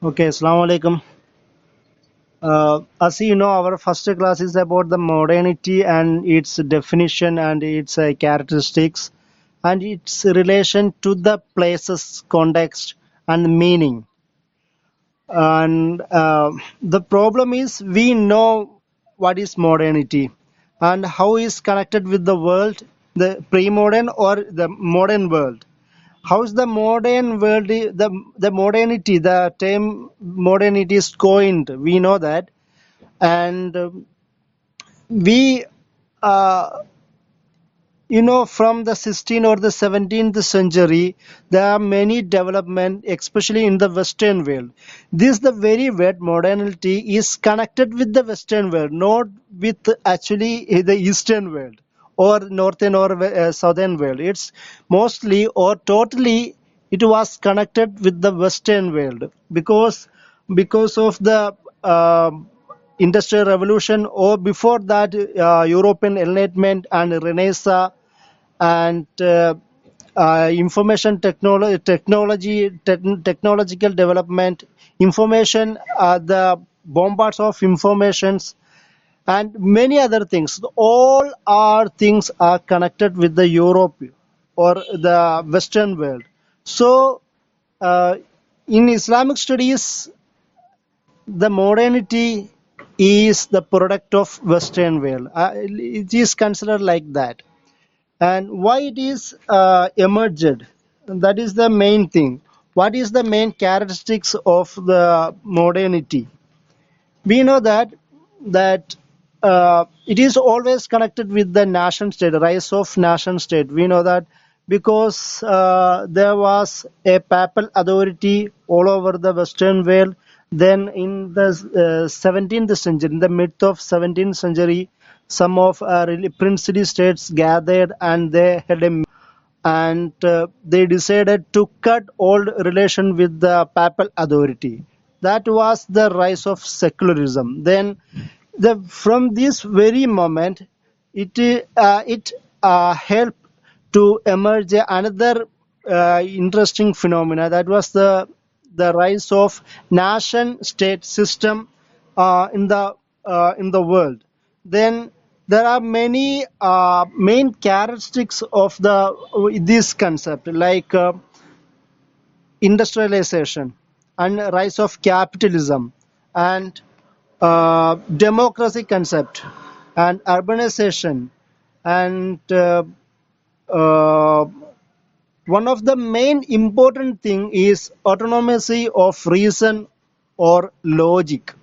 Okay, Assalamu alaikum. As you know, our first class is about the modernity and its definition and its characteristics and its relation to the places, context, and meaning. And the problem is we know what is modernity and how is connected with the world, the pre-modern or the modern world. How is the modern world, the modernity, the term modernity is coined, we know that. And we from the 16th or the 17th century there are many development, especially in the western world. This the very word modernity is connected with the western world, not with actually the eastern world or northern or southern world. It's mostly or totally it was connected with the western world because of the industrial revolution, or before that European enlightenment and renaissance, and information technological development, information, the bombards of informations, and many other things. All are things are connected with the Europe or the Western world. So, uh, in Islamic studies, the modernity is the product of Western world. It is considered like that. And why it is emerged, that is the main thing. What is the main characteristics of the modernity? We know that it is always connected with the nation state, rise of nation state. We know that because there was a papal authority all over the western world. Then in the 17th century, in the mid of 17th century, some of really princely states gathered and they had a and they decided to cut all relation with the papal authority. That was the rise of secularism. Then, from this very moment, it helped to emerge another interesting phenomena. That was the rise of nation state system in the world. Then there are many main characteristics of the this concept, like industrialization and rise of capitalism and democracy concept and urbanization and uh, one of the main important thing is autonomy of reason or logic.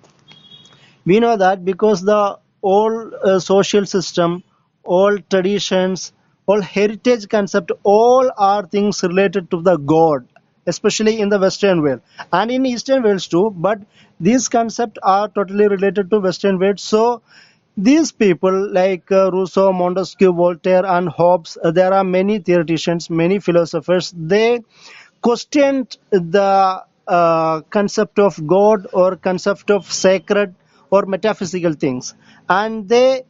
We know that because the all social system, all traditions, all heritage concept, all are things related to the God, especially in the Western world and in Eastern worlds too. But these concepts are totally related to Western world. So these people like Rousseau, Montesquieu, Voltaire, and Hobbes, there are many theoreticians, many philosophers. They questioned the concept of God or concept of sacred or metaphysical things, and they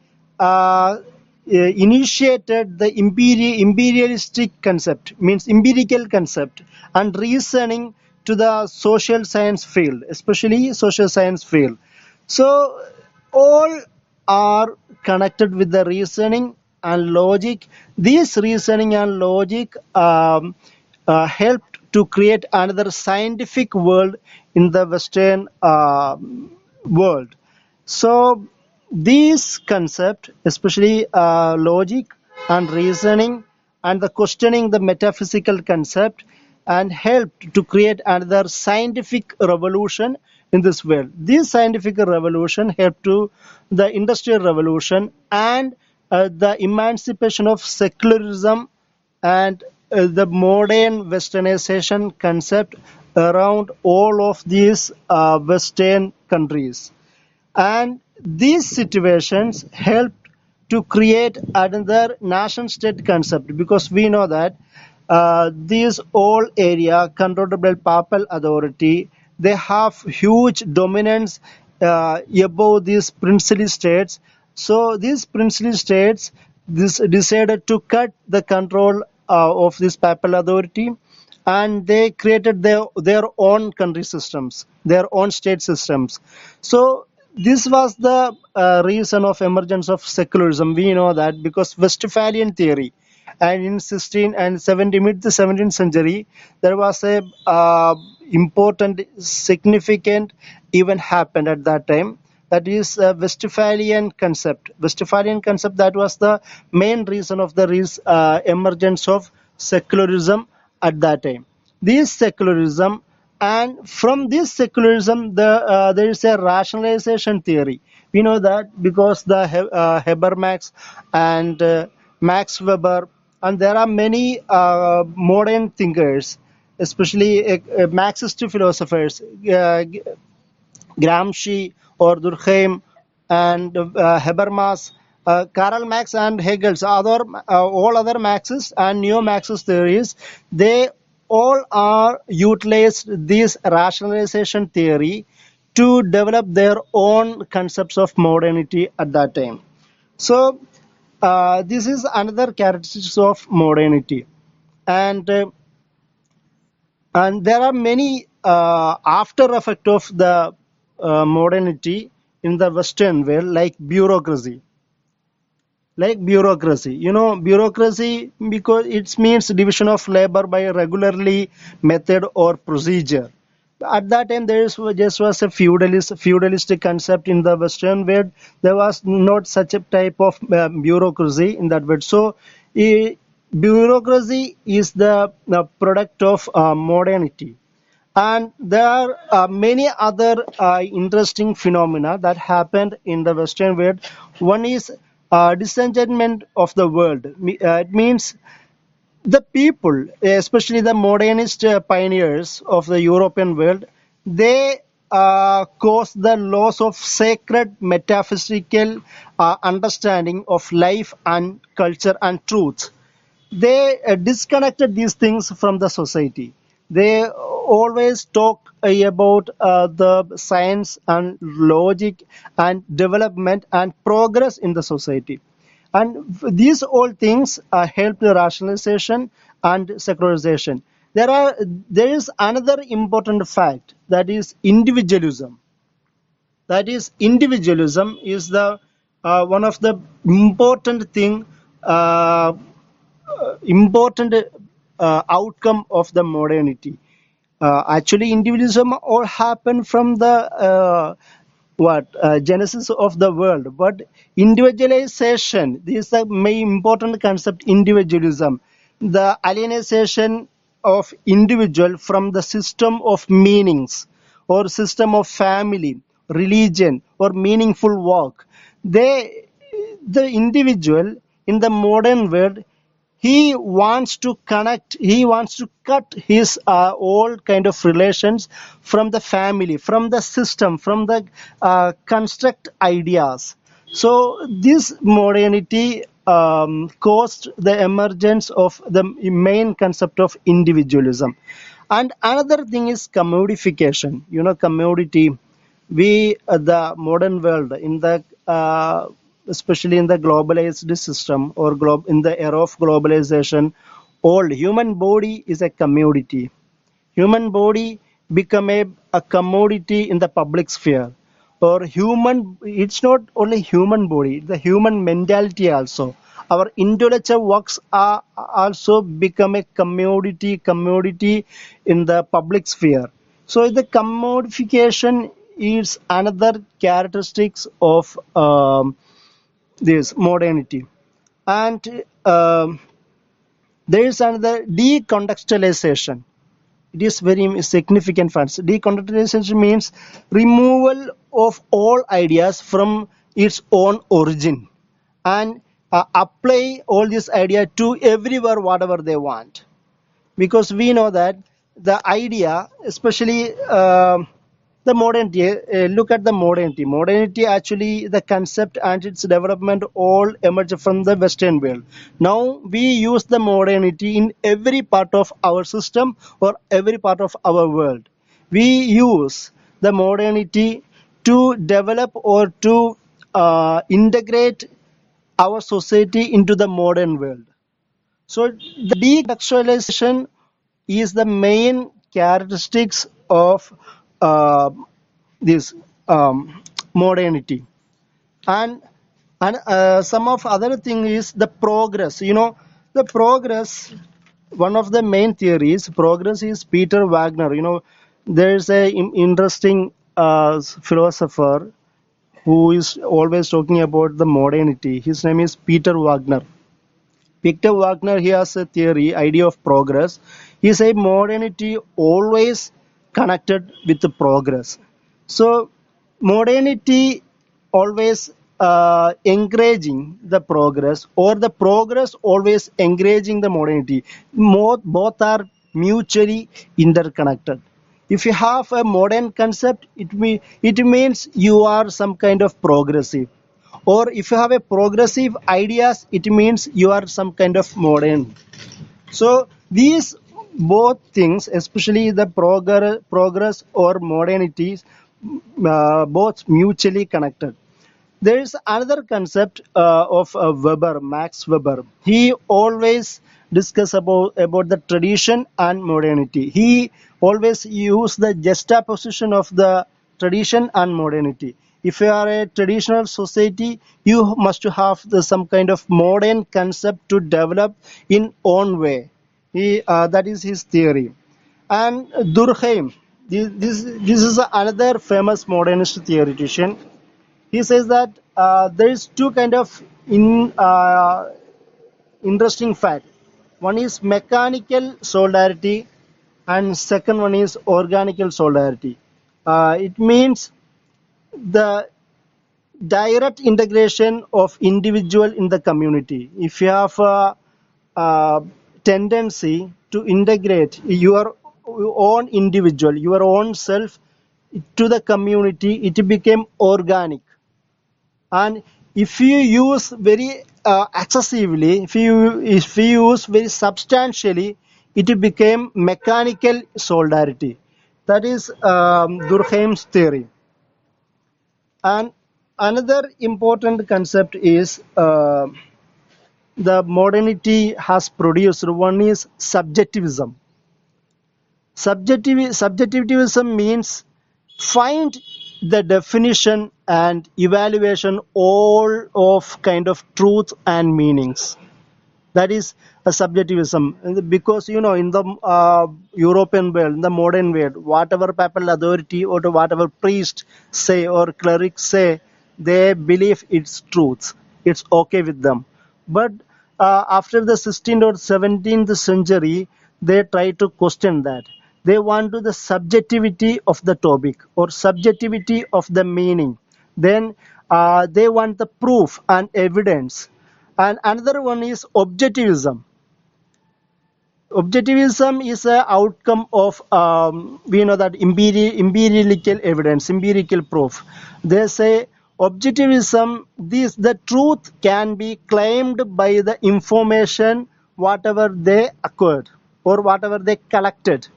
initiated the imperialistic concept, means empirical concept, and reasoning to the social science field, especially social science field. So all are connected with the reasoning and logic. This reasoning and logic helped to create another scientific world in the Western world. So these concept, especially logic and reasoning and the questioning the metaphysical concept, and helped to create another scientific revolution in this world. This scientific revolution helped to the industrial revolution and the emancipation of secularism and the modern westernization concept around all of these western countries. And these situations helped to create another nation state concept, because we know that these all area controlled by papal authority, they have huge dominance above these princely states. So these princely states decided to cut the control of this papal authority, and they created their own country systems, their own state systems. So this was the reason of emergence of secularism. We know that because Westphalian theory, and in 16 and 17 mid the 17th century, there was a important significant event happened at that time. That is Westphalian concept, that was the main reason of the emergence of secularism at that time. This secularism, and from this secularism there is a rationalization theory. We know that because the Habermas and Max Weber, and there are many modern thinkers, especially Marxist philosophers, Gramsci or Durkheim and Habermas, Karl Marx and Hegel's all other Marxist and neo-Marxist theories, they all are utilized this rationalization theory to develop their own concepts of modernity at that time. So this is another characteristic of modernity, and there are many after effect of the modernity in the Western world, like bureaucracy. Bureaucracy, because it means division of labor by regularly method or procedure. At that time, there just was a feudalistic concept in the Western world. There was not such a type of bureaucracy in that world. So, bureaucracy is the product of modernity. And there are many other interesting phenomena that happened in the Western world. One is disenchantment of the world. It means the people, especially the modernist pioneers of the European world, they caused the loss of sacred metaphysical understanding of life and culture and truth. They disconnected these things from the society. They always talk about the science and logic and development and progress in the society. And these all things help the rationalization and secularization. There is another important fact, that is individualism. Individualism is the one of the uh, important outcome of the modernity. Actually, individualism all happened from the what genesis of the world, but individualization, this is the main important concept. Individualism, the alienation of individual from the system of meanings or system of family, religion, or meaningful work. The individual in the modern world, he wants to connect, he wants to cut his all kind of relations from the family, from the system, from the construct ideas. So this modernity caused the emergence of the main concept of individualism. And another thing is commodification. Commodity, we the modern world, in the especially in the globalized system, or in the era of globalization, all human body is a commodity. Human body become a commodity in the public sphere. Or human, it's not only human body, the human mentality also. Our intellectual works are also become a commodity in the public sphere. So the commodification is another characteristics of this modernity. And there is another decontextualization. It is very significant facts. Decontextualization means removal of all ideas from its own origin, and apply all these ideas to everywhere whatever they want. Because we know that the idea, especially the modernity, look at the modernity, actually the concept and its development all emerge from the Western world. Now we use the modernity in every part of our system or every part of our world. We use the modernity to develop or to integrate our society into the modern world. So the decontextualization is the main characteristics of uh, this modernity. And some of other thing is the progress. The progress. One of the main theories, progress, is Peter Wagner. There's a interesting philosopher who is always talking about the modernity. His name is Peter Wagner. Victor Wagner, he has a theory, idea of progress. He said modernity always connected with the progress. So modernity always encouraging the progress, or the progress always encouraging the modernity. Both are mutually interconnected. If you have a modern concept, it means you are some kind of progressive, or if you have a progressive ideas, it means you are some kind of modern. So these both things, especially the progress or modernity, both mutually connected. There is another concept of Weber, Max Weber. He always discuss about the tradition and modernity. He always use the juxtaposition of the tradition and modernity. If you are a traditional society, you must have some kind of modern concept to develop in own way. That is his theory. And Durkheim, this is another famous modernist theoretician. He says that there is two kind of interesting fact. One is mechanical solidarity, and second one is organical solidarity. It means the direct integration of individual in the community. If you have a tendency to integrate your own individual, your own self to the community, it became organic. And if you use very excessively, if you use very substantially, it became mechanical solidarity. That is Durkheim's theory. And another important concept is the modernity has produced. One is subjectivism. Subjectivism means find the definition and evaluation all of kind of truth and meanings. That is a subjectivism, because in the European world, in the modern world, whatever papal authority or whatever priest say or cleric say, they believe it's truth, it's okay with them. But after the 16th or 17th century, they try to question that. They want to the subjectivity of the topic or subjectivity of the meaning. Then they want the proof and evidence. And another one is objectivism. Objectivism is an outcome of we know that empirical evidence, empirical proof. They say objectivism, the truth can be claimed by the information whatever they acquired or whatever they collected.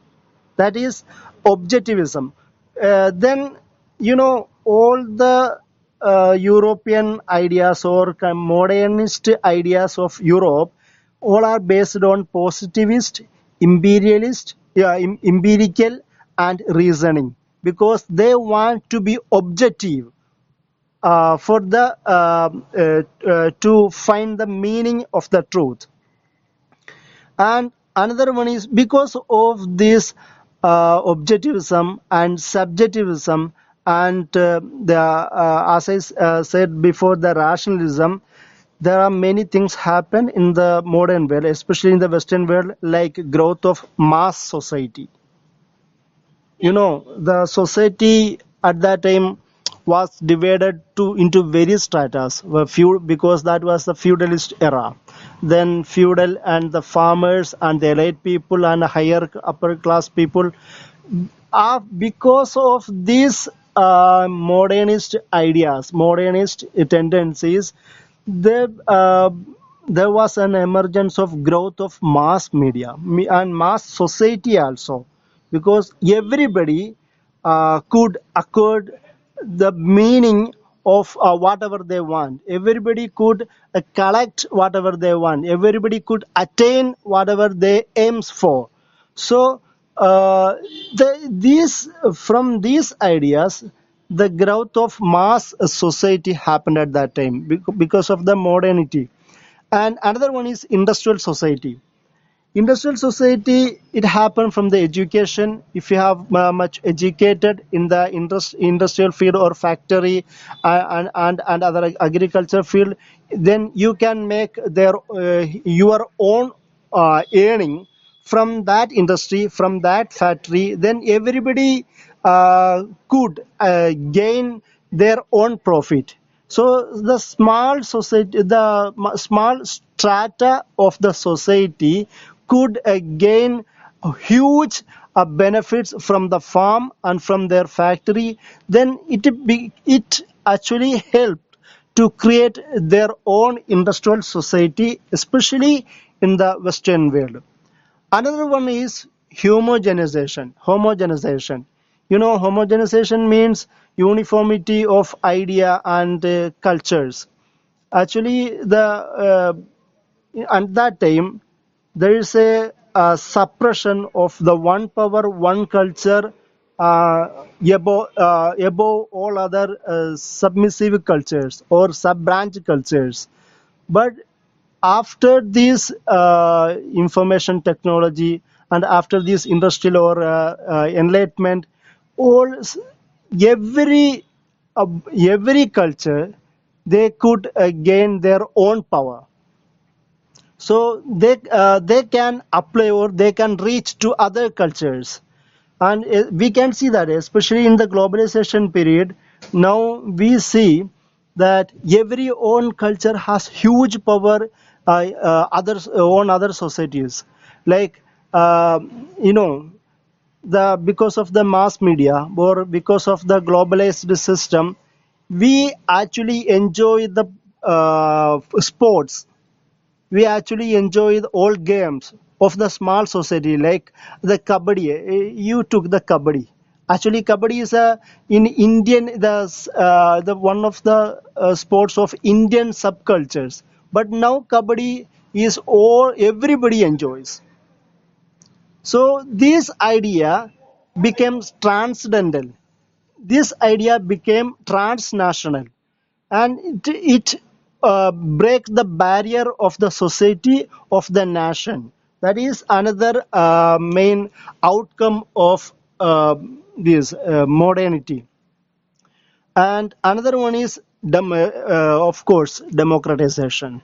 That is objectivism. Then all the European ideas or modernist ideas of Europe, all are based on positivist, imperialist, empirical, and reasoning, because they want to be objective for the to find the meaning of the truth. And another one is because of this objectivism and subjectivism, and as I said before, the rationalism. There are many things happen in the modern world, especially in the Western world, like growth of mass society. The society at that time was divided into various stratas, because that was the feudalist era. Then feudal and the farmers and the elite people and higher upper class people, because of these modernist ideas, modernist tendencies, there, uh, there was an emergence of growth of mass media and mass society also, because everybody could accord the meaning of whatever they want. Everybody could collect whatever they want. Everybody could attain whatever they aims for. So these from these ideas, the growth of mass society happened at that time because of the modernity. And another one is industrial society. Industrial society, it happened from the education. If you have much educated in the industrial field or factory and other agriculture field, then you can make your own earning from that industry, from that factory. Then everybody could gain their own profit. So the small society, the small strata of the society could gain huge benefits from the farm and from their factory. Then it actually helped to create their own industrial society, especially in the Western world. Another one is homogenization. Homogenization. Homogenization means uniformity of idea and cultures. Actually, the at that time there is a suppression of the one power, one culture above all other submissive cultures or sub-branch cultures. But after this information technology and after this industrial or enlightenment, all every uh, every culture, they could gain their own power. So they can apply or they can reach to other cultures. And we can see that especially in the globalization period. Now we see that every own culture has huge power others on other societies, like uh, you know the because of the mass media or because of the globalized system, we actually enjoy the sports. We actually enjoy all games of the small society, like the kabaddi. You took the kabaddi. Actually, kabaddi is a in Indian, the one of the sports of Indian subcultures. But now kabaddi is all everybody enjoys. So this idea becomes transcendental. This idea became transnational, and it break the barrier of the society, of the nation. That is another main outcome of this modernity. And another one is of course democratization.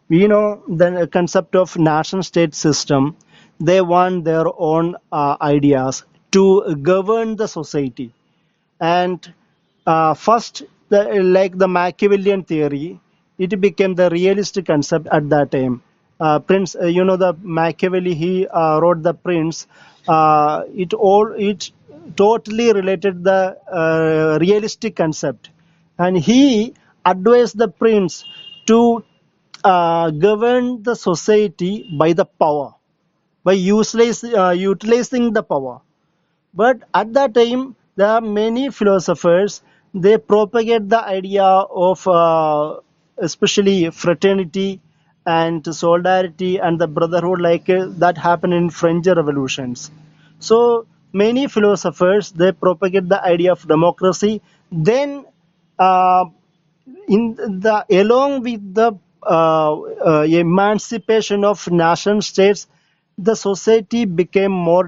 We know the concept of nation state system. They want their own ideas to govern the society. And first, like the Machiavellian theory, it became the realistic concept at that time. Prince, the Machiavelli, he wrote the Prince. It totally related the realistic concept, and he advised the prince to govern the society by the power, by utilizing the power. But at that time, there are many philosophers. They propagate the idea of especially fraternity and solidarity and the brotherhood, like that happened in French revolutions. So many philosophers, they propagate the idea of democracy. Then uh, in the along with the emancipation of nation states, the society became more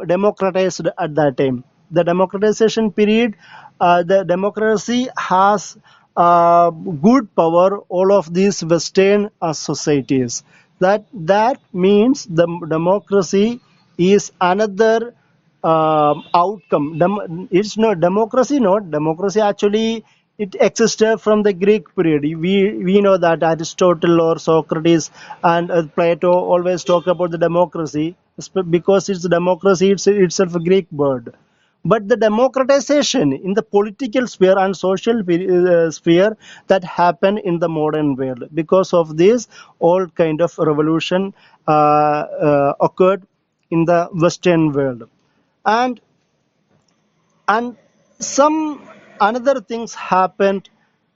democratized at that time. The democratization period, the democracy has good power all of these Western societies. That means the democracy is another outcome. It's not democracy. Not democracy. Actually, it existed from the Greek period. We know that Aristotle or Socrates and Plato always talk about the democracy because it's democracy. It's itself a Greek word. But the democratization in the political sphere and social sphere, that happened in the modern world because of this all kind of revolution occurred in the Western world. And and some another things happened,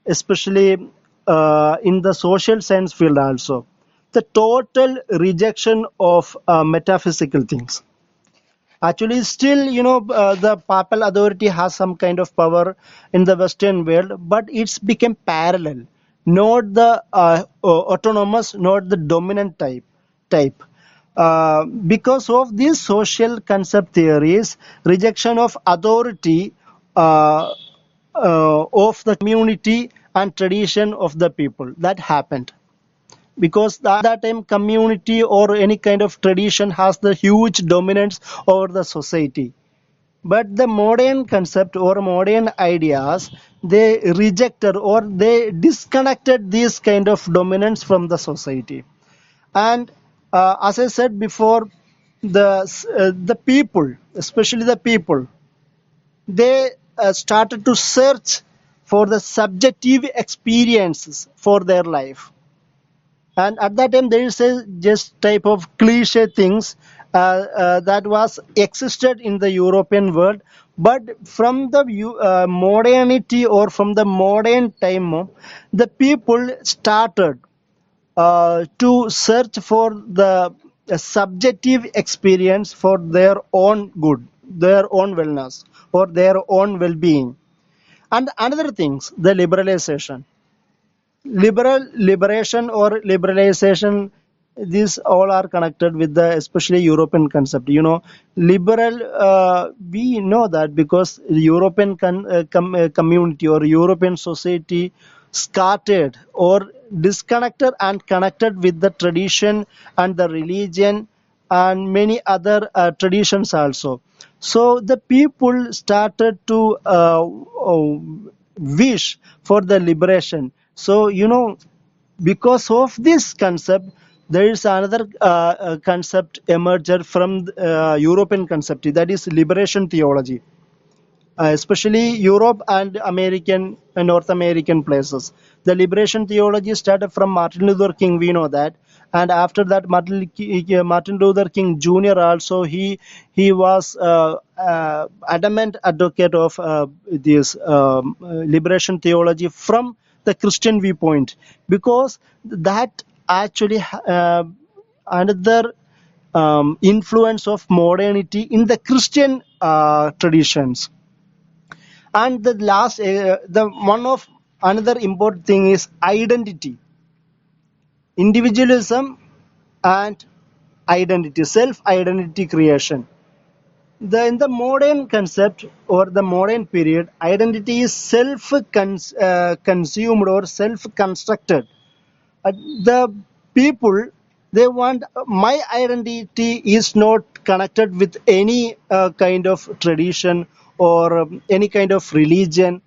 especially in the social science field also. the total rejection of metaphysical things. Actually, still, the papal authority has some kind of power in the Western world, but it's become parallel, not the autonomous, not the dominant type. Because of these social concept theories, rejection of authority of the community and tradition of the people that happened, because at that time community or any kind of tradition has the huge dominance over the society. But the modern concept or modern ideas, they rejected or they disconnected this kind of dominance from the society. And as I said before, the people, especially the people, they started to search for the subjective experiences for their life. And at that time there is a just type of cliche things that was existed in the European world, but from the modernity or from the modern time, the people started to search for the subjective experience for their own good, their own wellness, or their own well-being. And another things, the liberalization, liberation or liberalization, these all are connected with the especially European concept. Liberal, we know that because European community or European society scattered or disconnected and connected with the tradition and the religion and many other traditions also. So the people started to wish for the liberation. So, because of this concept, there is another concept emerged from European concept, that is liberation theology, especially Europe and American and North American places. The liberation theology started from Martin Luther King, we know that, and after that Martin Luther King Jr. also he was adamant advocate of this liberation theology from the Christian viewpoint, because that actually another influence of modernity in the Christian traditions. And the last the one of another important thing is identity, individualism, and identity, self identity creation. In the modern concept or the modern period, identity is self consumed or self constructed. The people, they want, my identity is not connected with any kind of tradition or any kind of religion,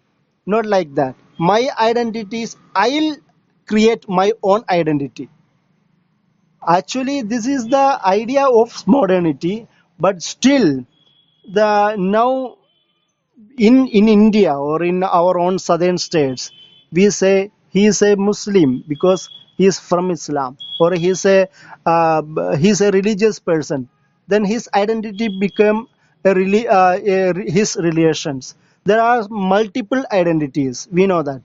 not like that. My identity is, I'll create my own identity. Actually, this is the idea of modernity, but still the now in India or in our own southern states, we say he is a Muslim because he is from Islam, or he's a religious person. Then his identity become his relations. There are multiple identities. We know that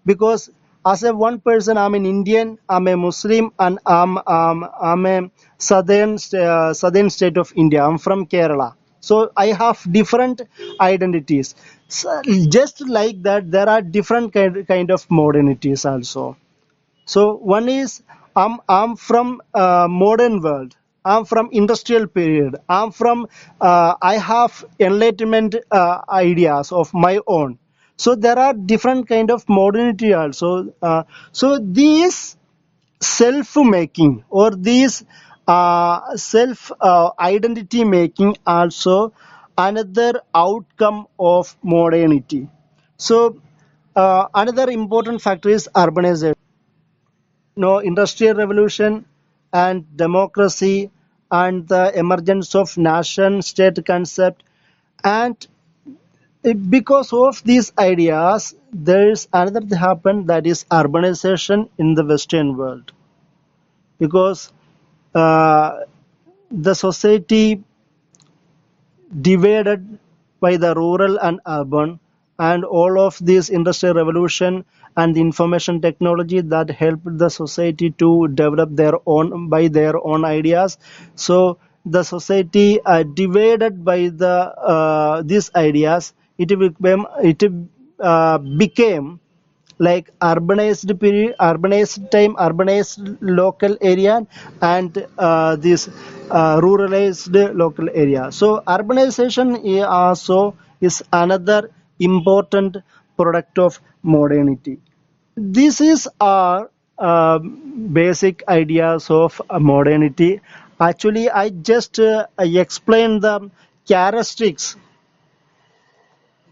because as a one person, I'm an Indian, I'm a Muslim, and I'm a southern state of India. I'm from Kerala, so I have different identities. So just like that, there are different kind of modernities also. So one is, I'm from modern world. I'm from industrial period. I have enlightenment ideas of my own. So there are different kind of modernity also. So these self making or these self identity making also another outcome of modernity. So another important factor is urbanization. Industrial revolution and democracy and the emergence of nation state concept. And because of these ideas, there is another thing happened, that is urbanization in the Western world, because uh, the society divided by the rural and urban, and all of this industrial revolution and the information technology that helped the society to develop their own by their own ideas. So the society divided by the these ideas, it became like urbanized period, urbanized time, urbanized local area, and this ruralized local area. So urbanization also is another important product of modernity. This is our basic ideas of modernity. Actually, I just explained the characteristics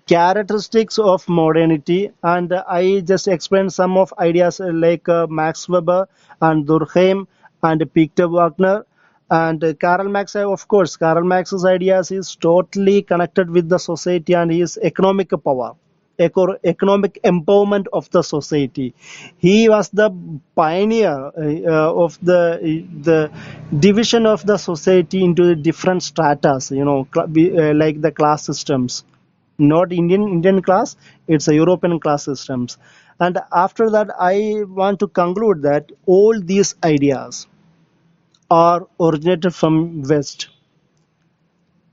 characteristics of modernity, and I just explained some of ideas like Max Weber and Durkheim and Peter Wagner and Karl Marx. Of course, Karl Marx's ideas is totally connected with the society and his economic power, economic empowerment of the society. He was the pioneer of the division of the society into the different stratas, like the class systems, not Indian class, it's a European class systems. And after that, I want to conclude that all these ideas are originated from West,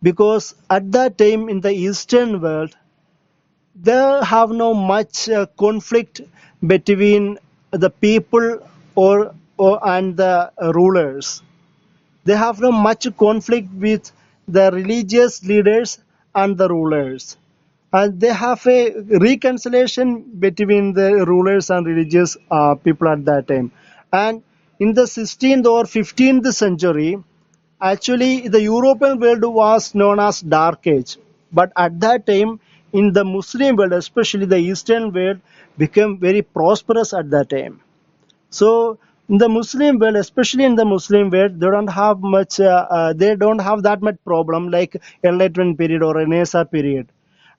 because at that time in the Eastern world there have no much conflict between the people or and the rulers. They have no much conflict with the religious leaders and the rulers. And they have a reconciliation between the rulers and religious people at that time. And in the 16th or 15th century, actually the European world was known as Dark Age. But at that time, in the Muslim world, especially the Eastern world, became very prosperous at that time. So in the Muslim world, especially in the Muslim world, they don't have that much problem like Enlightenment period or Renaissance period.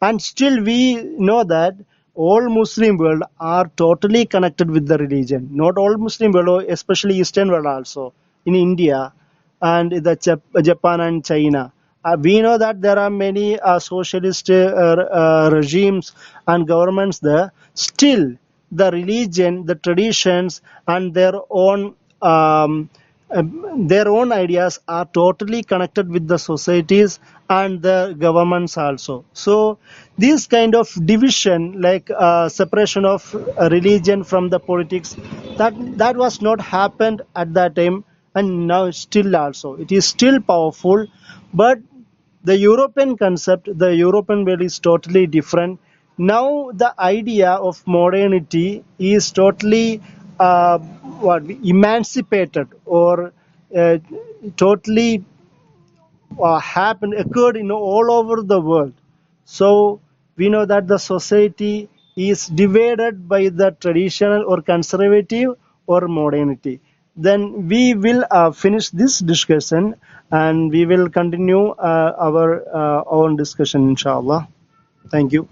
And still we know that all Muslim world are totally connected with the religion. Not all Muslim world, especially Eastern world also, in India and Japan and China. We know that there are many socialist regimes and governments there. Still, the religion, the traditions, and their own ideas are totally connected with the societies and the governments also. So this kind of division, like separation of religion from the politics, that was not happened at that time, and now still also it is still powerful. But the European concept, the European way is totally different. Now the idea of modernity is totally emancipated or uh, totally happened occurred in all over the world. So we know that the society is divided by the traditional or conservative or modernity. Then we will finish this discussion and we will continue our own discussion, inshallah. Thank you.